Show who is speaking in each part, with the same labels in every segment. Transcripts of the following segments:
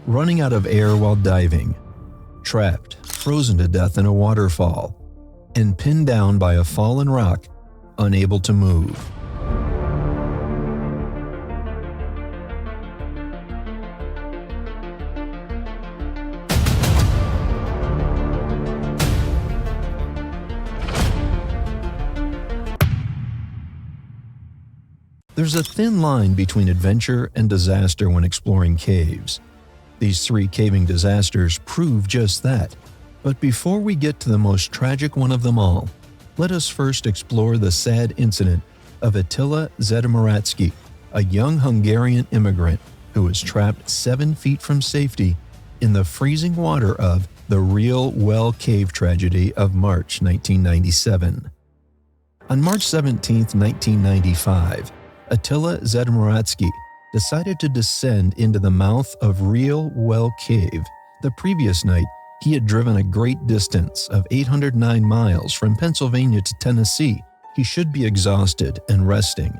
Speaker 1: running out of air while diving, trapped, frozen to death in a waterfall, and pinned down by a fallen rock, unable to move. There's a thin line between adventure and disaster when exploring caves. These 3 caving disasters prove just that. But before we get to the most tragic one of them all, let us first explore the sad incident of Atilla Szedmohradszky, a young Hungarian immigrant who was trapped 7 feet from safety in the freezing water of the Real Well Cave tragedy of March 1997. On March 17, 1995, Atilla Szedmohradszky decided to descend into the mouth of Real Well Cave. The previous night, he had driven a great distance of 809 miles from Pennsylvania to Tennessee. He should be exhausted and resting.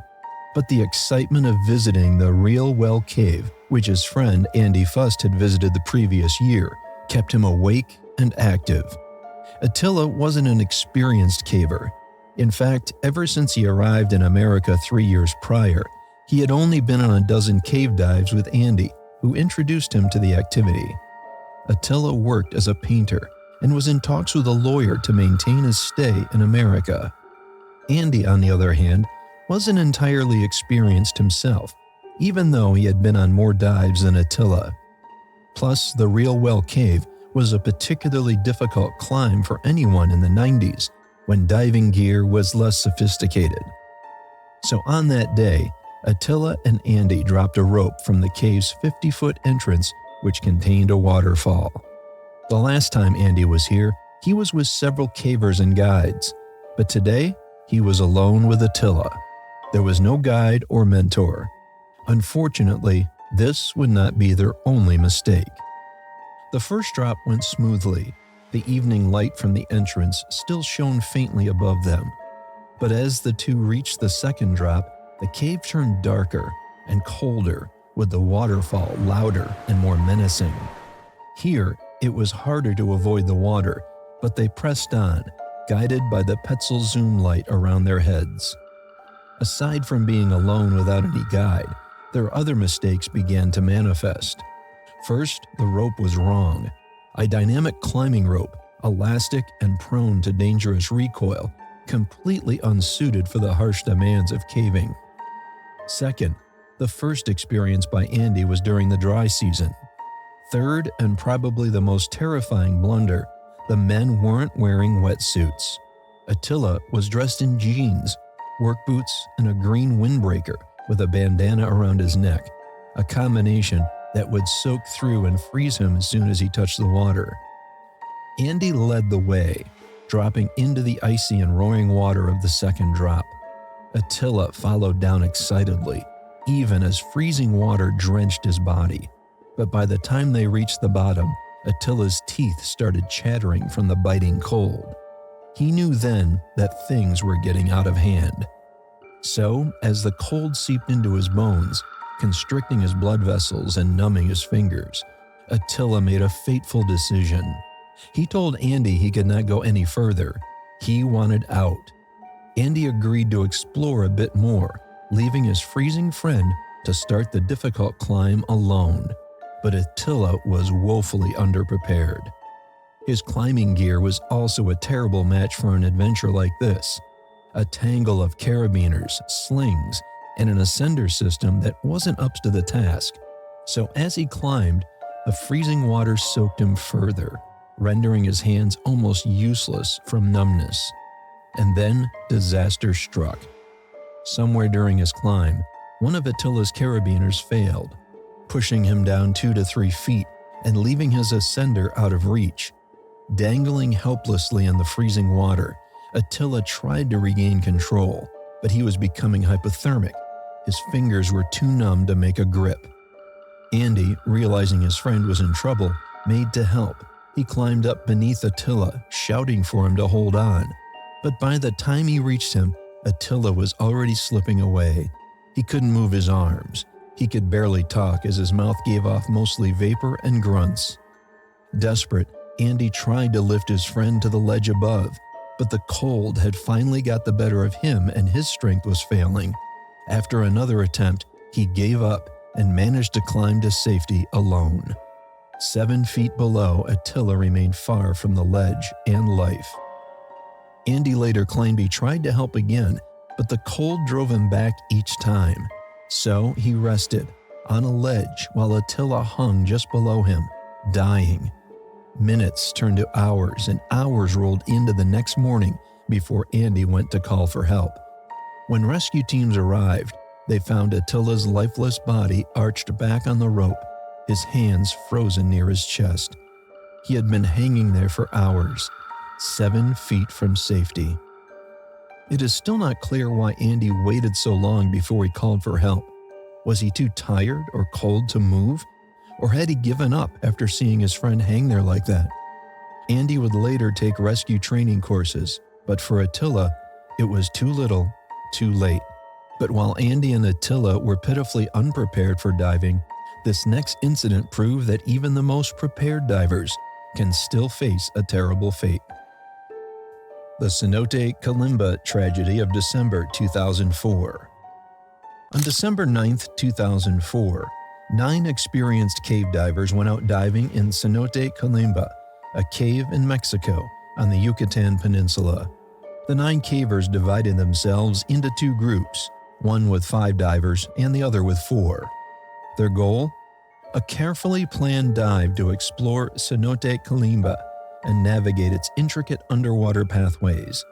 Speaker 1: But the excitement of visiting the Real Well Cave, which his friend Andy Fust had visited the previous year, kept him awake and active. Atilla wasn't an experienced caver. In fact, ever since he arrived in America 3 years prior, he had only been on a dozen cave dives with Andy, who introduced him to the activity. Atilla worked as a painter and was in talks with a lawyer to maintain his stay in America. Andy, on the other hand, wasn't entirely experienced himself, even though he had been on more dives than Atilla. Plus, the Real Well Cave was a particularly difficult climb for anyone in the 90s, when diving gear was less sophisticated. So on that day, Atilla and Andy dropped a rope from the cave's 50-foot entrance, which contained a waterfall. The last time Andy was here, he was with several cavers and guides, but today he was alone with Atilla. There was no guide or mentor. Unfortunately, this would not be their only mistake. The first drop went smoothly. The evening light from the entrance still shone faintly above them. But as the two reached the second drop, the cave turned darker and colder, with the waterfall louder and more menacing. Here, it was harder to avoid the water, but they pressed on, guided by the Petzl zoom light around their heads. Aside from being alone without any guide, their other mistakes began to manifest. First, the rope was wrong. A dynamic climbing rope, elastic and prone to dangerous recoil, completely unsuited for the harsh demands of caving. Second, the first experience by Andy was during the dry season. Third, and probably the most terrifying blunder, the men weren't wearing wetsuits. Atilla was dressed in jeans, work boots, and a green windbreaker with a bandana around his neck, a combination that would soak through and freeze him as soon as he touched the water. Andy led the way, dropping into the icy and roaring water of the second drop. Atilla followed down excitedly, even as freezing water drenched his body. But by the time they reached the bottom, Attila's teeth started chattering from the biting cold. He knew then that things were getting out of hand. So, as the cold seeped into his bones, constricting his blood vessels and numbing his fingers, Atilla made a fateful decision. He told Andy he could not go any further. He wanted out. Andy agreed to explore a bit more, leaving his freezing friend to start the difficult climb alone. But Atilla was woefully underprepared. His climbing gear was also a terrible match for an adventure like this. A tangle of carabiners, slings, and an ascender system that wasn't up to the task. So as he climbed, the freezing water soaked him further, rendering his hands almost useless from numbness. And then disaster struck. Somewhere during his climb, one of Attila's carabiners failed, pushing him down 2 to 3 feet and leaving his ascender out of reach. Dangling helplessly in the freezing water, Atilla tried to regain control, but he was becoming hypothermic. His fingers were too numb to make a grip. Andy, realizing his friend was in trouble, made to help. He climbed up beneath Atilla, shouting for him to hold on. But by the time he reached him, Atilla was already slipping away. He couldn't move his arms. He could barely talk as his mouth gave off mostly vapor and grunts. Desperate, Andy tried to lift his friend to the ledge above, but the cold had finally got the better of him and his strength was failing. After another attempt, he gave up and managed to climb to safety alone. 7 feet below, Attilla remained far from the ledge and life. Andy later claimed he tried to help again, but the cold drove him back each time. So he rested on a ledge while Attilla hung just below him, dying. Minutes turned to hours and hours rolled into the next morning before Andy went to call for help. When rescue teams arrived, they found Attila's lifeless body arched back on the rope, his hands frozen near his chest. He had been hanging there for hours, 7 feet from safety. It is still not clear why Andy waited so long before he called for help. Was he too tired or cold to move? Or had he given up after seeing his friend hang there like that? Andy would later take rescue training courses, but for Attilla, it was too little, too late. But while Andy and Attilla were pitifully unprepared for diving, this next incident proved that even the most prepared divers can still face a terrible fate. The Cenote Kalimba tragedy of December 2004. On December 9, 2004, 9 experienced cave divers went out diving in Cenote Kalimba, a cave in Mexico on the Yucatan Peninsula. The 9 cavers divided themselves into 2 groups, one with 5 divers and the other with 4. Their goal? A carefully planned dive to explore Cenote Kalimba and navigate its intricate underwater pathways.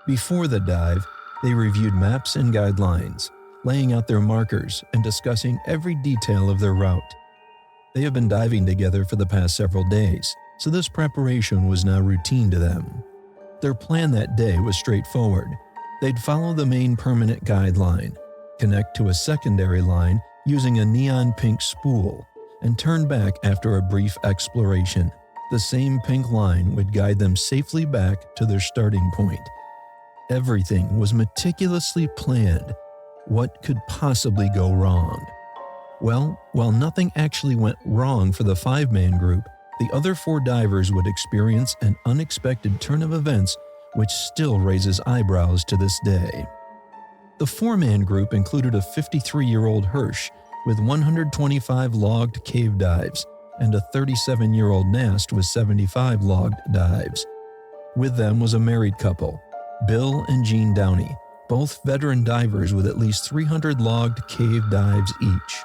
Speaker 1: Before the dive, they reviewed maps and guidelines, laying out their markers and discussing every detail of their route. They have been diving together for the past several days, so this preparation was now routine to them. Their plan that day was straightforward. They'd follow the main permanent guideline, connect to a secondary line using a neon pink spool, and turn back after a brief exploration. The same pink line would guide them safely back to their starting point. Everything was meticulously planned. What could possibly go wrong? Well, while nothing actually went wrong for the 5-man group, the other 4 divers would experience an unexpected turn of events which still raises eyebrows to this day. The 4-man group included a 53-year-old Hirsch with 125 logged cave dives and a 37-year-old Nast with 75 logged dives. With them was a married couple, Bill and Jean Downey, both veteran divers with at least 300 logged cave dives each.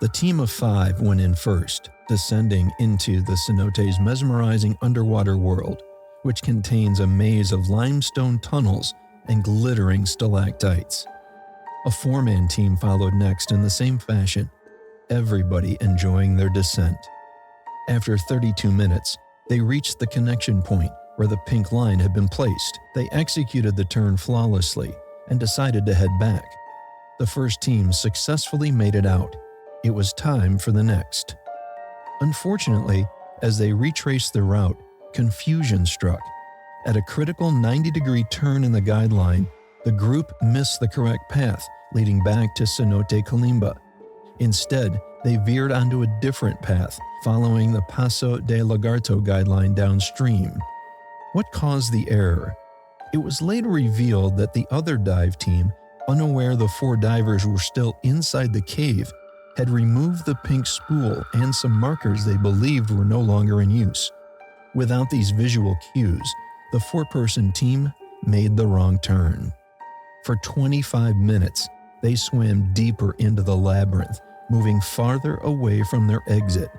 Speaker 1: The team of 5 went in first, descending into the Cenote's mesmerizing underwater world, which contains a maze of limestone tunnels and glittering stalactites. A 4-man team followed next in the same fashion, everybody enjoying their descent. After 32 minutes, they reached the connection point where the pink line had been placed. They executed the turn flawlessly and decided to head back. The first team successfully made it out. It was time for the next. Unfortunately, as they retraced the route, confusion struck. At a critical 90-degree turn in the guideline, the group missed the correct path leading back to Cenote Kalimba. Instead, they veered onto a different path, following the Paso de Lagarto guideline downstream. What caused the error? It was later revealed that the other dive team, unaware the 4 divers were still inside the cave, had removed the pink spool and some markers they believed were no longer in use. Without these visual cues, the 4-person team made the wrong turn. For 25 minutes, they swam deeper into the labyrinth, moving farther away from their exit.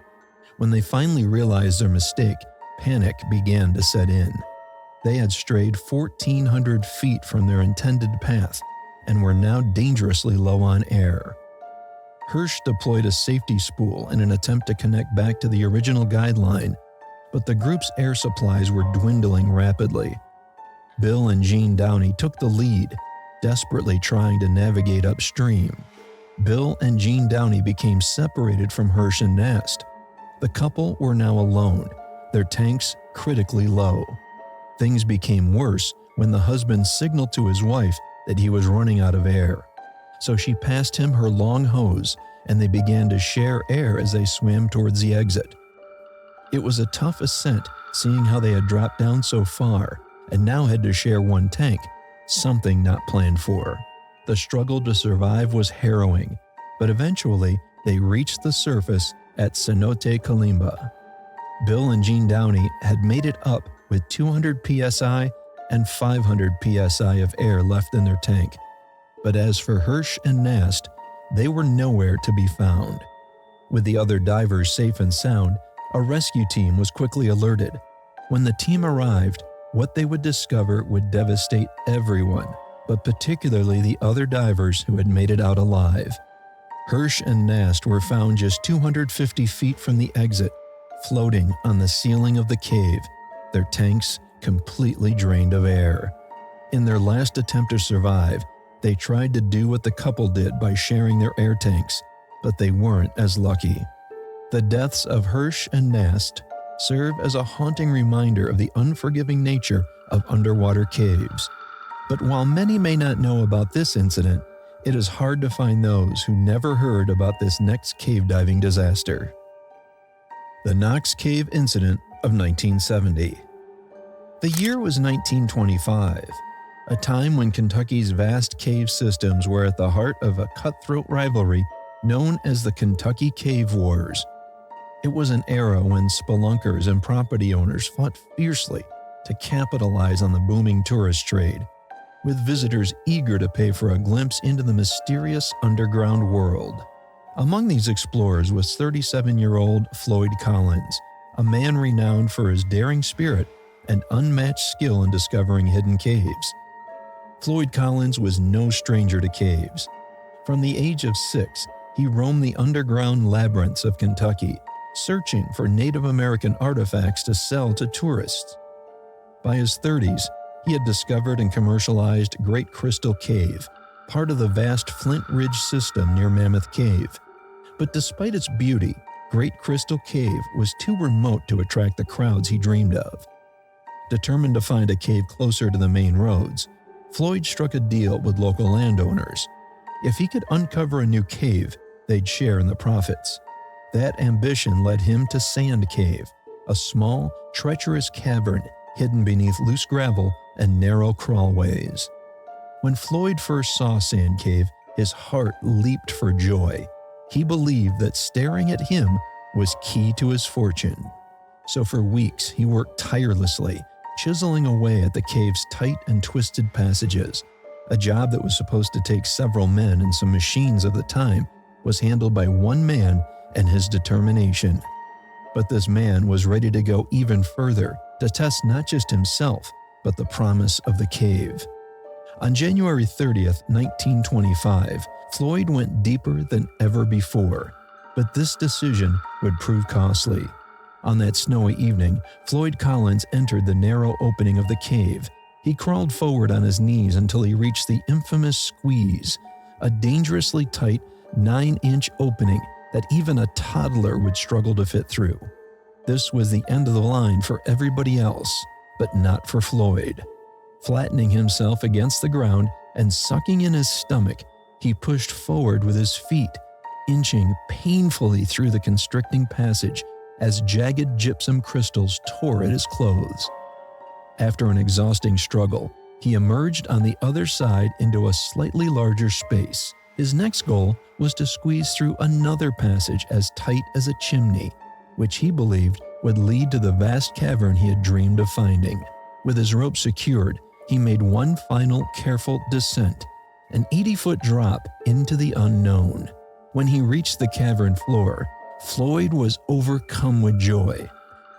Speaker 1: When they finally realized their mistake, panic began to set in. They had strayed 1,400 feet from their intended path and were now dangerously low on air. Hirsch deployed a safety spool in an attempt to connect back to the original guideline, but the group's air supplies were dwindling rapidly. Bill and Jean Downey took the lead, desperately trying to navigate upstream. Bill and Jean Downey became separated from Hirsch and Nast. The couple were now alone, their tanks critically low. Things became worse when the husband signaled to his wife that he was running out of air. So she passed him her long hose and they began to share air as they swam towards the exit. It was a tough ascent, seeing how they had dropped down so far and now had to share one tank, something not planned for. The struggle to survive was harrowing, but eventually they reached the surface at Cenote Kalimba. Bill and Jean Downey had made it up with 200 psi and 500 psi of air left in their tank. But as for Hirsch and Nast, they were nowhere to be found. With the other divers safe and sound, a rescue team was quickly alerted. When the team arrived, what they would discover would devastate everyone, but particularly the other divers who had made it out alive. Hirsch and Nast were found just 250 feet from the exit, floating on the ceiling of the cave, their tanks completely drained of air. In their last attempt to survive, they tried to do what the couple did by sharing their air tanks, but they weren't as lucky. The deaths of Hirsch and Nast serve as a haunting reminder of the unforgiving nature of underwater caves. But while many may not know about this incident, it is hard to find those who never heard about this next cave diving disaster. The Knox Cave Incident of 1970. The year was 1925, a time when Kentucky's vast cave systems were at the heart of a cutthroat rivalry known as the Kentucky Cave Wars. It was an era when spelunkers and property owners fought fiercely to capitalize on the booming tourist trade, with visitors eager to pay for a glimpse into the mysterious underground world. Among these explorers was 37-year-old Floyd Collins, a man renowned for his daring spirit and unmatched skill in discovering hidden caves. Floyd Collins was no stranger to caves. From the age of 6, he roamed the underground labyrinths of Kentucky, searching for Native American artifacts to sell to tourists. By his 30s, he had discovered and commercialized Great Crystal Cave, part of the vast Flint Ridge system near Mammoth Cave. But despite its beauty, Great Crystal Cave was too remote to attract the crowds he dreamed of. Determined to find a cave closer to the main roads, Floyd struck a deal with local landowners. If he could uncover a new cave, they'd share in the profits. That ambition led him to Sand Cave, a small, treacherous cavern hidden beneath loose gravel and narrow crawlways. When Floyd first saw Sand Cave, his heart leaped for joy. He believed that staring at him was key to his fortune. So for weeks, he worked tirelessly, chiseling away at the cave's tight and twisted passages. A job that was supposed to take several men and some machines of the time was handled by one man and his determination. But this man was ready to go even further, to test not just himself, but the promise of the cave. On January 30th, 1925, Floyd went deeper than ever before, but this decision would prove costly. On that snowy evening, Floyd Collins entered the narrow opening of the cave. He crawled forward on his knees until he reached the infamous squeeze, a dangerously tight 9-inch opening that even a toddler would struggle to fit through. This was the end of the line for everybody else, but not for Floyd. Flattening himself against the ground and sucking in his stomach, he pushed forward with his feet, inching painfully through the constricting passage as jagged gypsum crystals tore at his clothes. After an exhausting struggle, he emerged on the other side into a slightly larger space. His next goal was to squeeze through another passage as tight as a chimney, which he believed would lead to the vast cavern he had dreamed of finding. With his rope secured, he made one final careful descent, an 80-foot drop into the unknown. When he reached the cavern floor, Floyd was overcome with joy.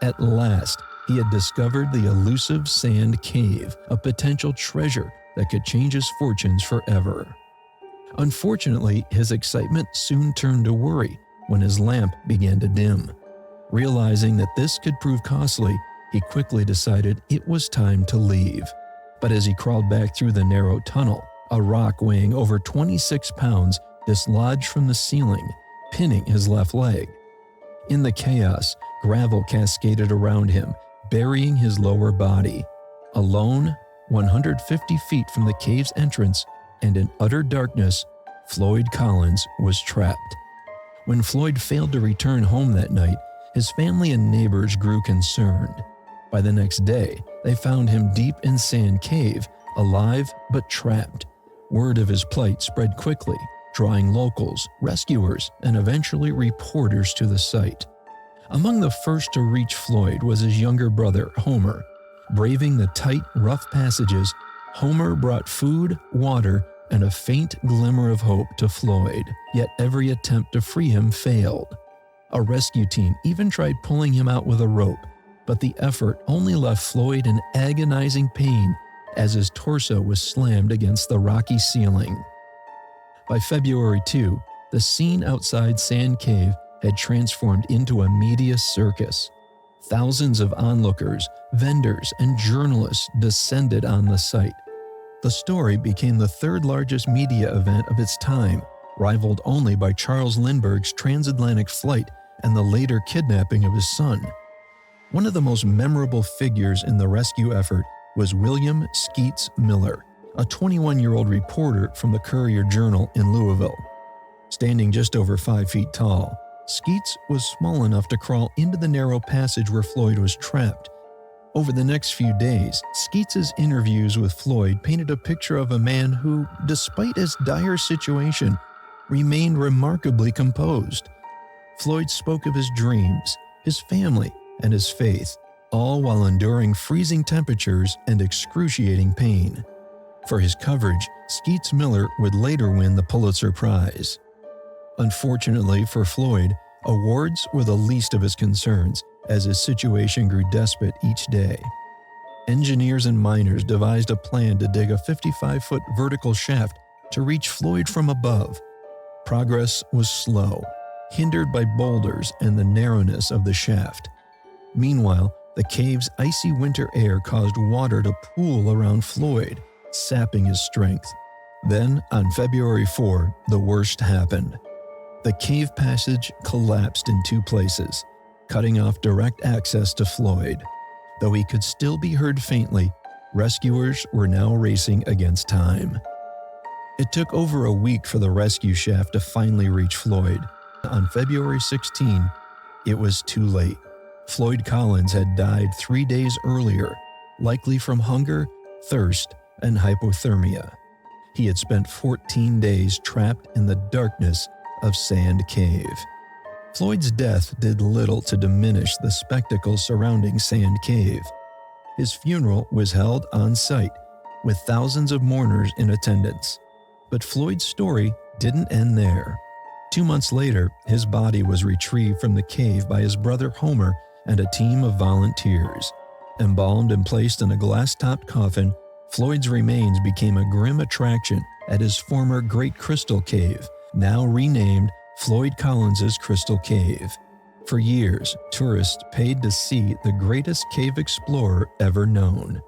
Speaker 1: At last, he had discovered the elusive Sand Cave, a potential treasure that could change his fortunes forever. Unfortunately, his excitement soon turned to worry when his lamp began to dim. Realizing that this could prove costly, he quickly decided it was time to leave. But as he crawled back through the narrow tunnel, a rock weighing over 26 pounds dislodged from the ceiling, pinning his left leg. In the chaos, gravel cascaded around him, burying his lower body. Alone, 150 feet from the cave's entrance, and in utter darkness, Floyd Collins was trapped. When Floyd failed to return home that night, his family and neighbors grew concerned. By the next day, they found him deep in Sand Cave, alive but trapped. Word of his plight spread quickly, drawing locals, rescuers, and eventually reporters to the site. Among the first to reach Floyd was his younger brother, Homer. Braving the tight, rough passages, Homer brought food, water, and a faint glimmer of hope to Floyd, yet every attempt to free him failed. A rescue team even tried pulling him out with a rope, but the effort only left Floyd in agonizing pain as his torso was slammed against the rocky ceiling. By February 2, the scene outside Sand Cave had transformed into a media circus. Thousands of onlookers, vendors, and journalists descended on the site. The story became the third largest media event of its time, rivaled only by Charles Lindbergh's transatlantic flight and the later kidnapping of his son. One of the most memorable figures in the rescue effort was William Skeets Miller, a 21-year-old reporter from the Courier-Journal in Louisville. Standing just over 5 feet tall, Skeets was small enough to crawl into the narrow passage where Floyd was trapped. Over the next few days, Skeets's interviews with Floyd painted a picture of a man who, despite his dire situation, remained remarkably composed. Floyd spoke of his dreams, his family, and his faith, all while enduring freezing temperatures and excruciating pain. For his coverage, Skeets Miller would later win the Pulitzer Prize. Unfortunately for Floyd, awards were the least of his concerns as his situation grew desperate each day. Engineers and miners devised a plan to dig a 55-foot vertical shaft to reach Floyd from above. Progress was slow, hindered by boulders and the narrowness of the shaft. Meanwhile, the cave's icy winter air caused water to pool around Floyd, sapping his strength. Then, on February 4, the worst happened. The cave passage collapsed in 2 places, cutting off direct access to Floyd. Though he could still be heard faintly, rescuers were now racing against time. It took over a week for the rescue shaft to finally reach Floyd. On February 16, it was too late. Floyd Collins had died 3 days earlier, likely from hunger, thirst, and hypothermia. He had spent 14 days trapped in the darkness of Sand Cave. Floyd's death did little to diminish the spectacle surrounding Sand Cave. His funeral was held on site, with thousands of mourners in attendance. But Floyd's story didn't end there. 2 months later, his body was retrieved from the cave by his brother Homer and a team of volunteers. Embalmed and placed in a glass-topped coffin, Floyd's remains became a grim attraction at his former Great Crystal Cave, now renamed Floyd Collins's Crystal Cave. For years, tourists paid to see the greatest cave explorer ever known.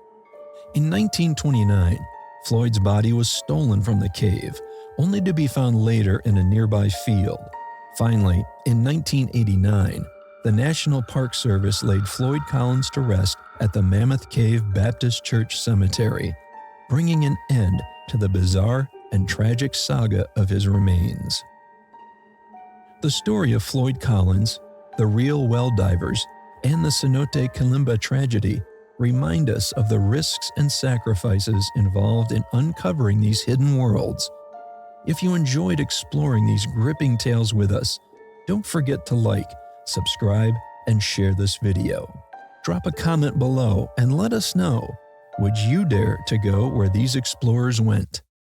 Speaker 1: In 1929, Floyd's body was stolen from the cave, only to be found later in a nearby field. Finally, in 1989, the National Park Service laid Floyd Collins to rest at the Mammoth Cave Baptist Church Cemetery, bringing an end to the bizarre and tragic saga of his remains. The story of Floyd Collins, the real well divers, and the Cenote Kalimba tragedy remind us of the risks and sacrifices involved in uncovering these hidden worlds. If you enjoyed exploring these gripping tales with us, don't forget to like, subscribe, and share this video. Drop a comment below and let us know, would you dare to go where these explorers went?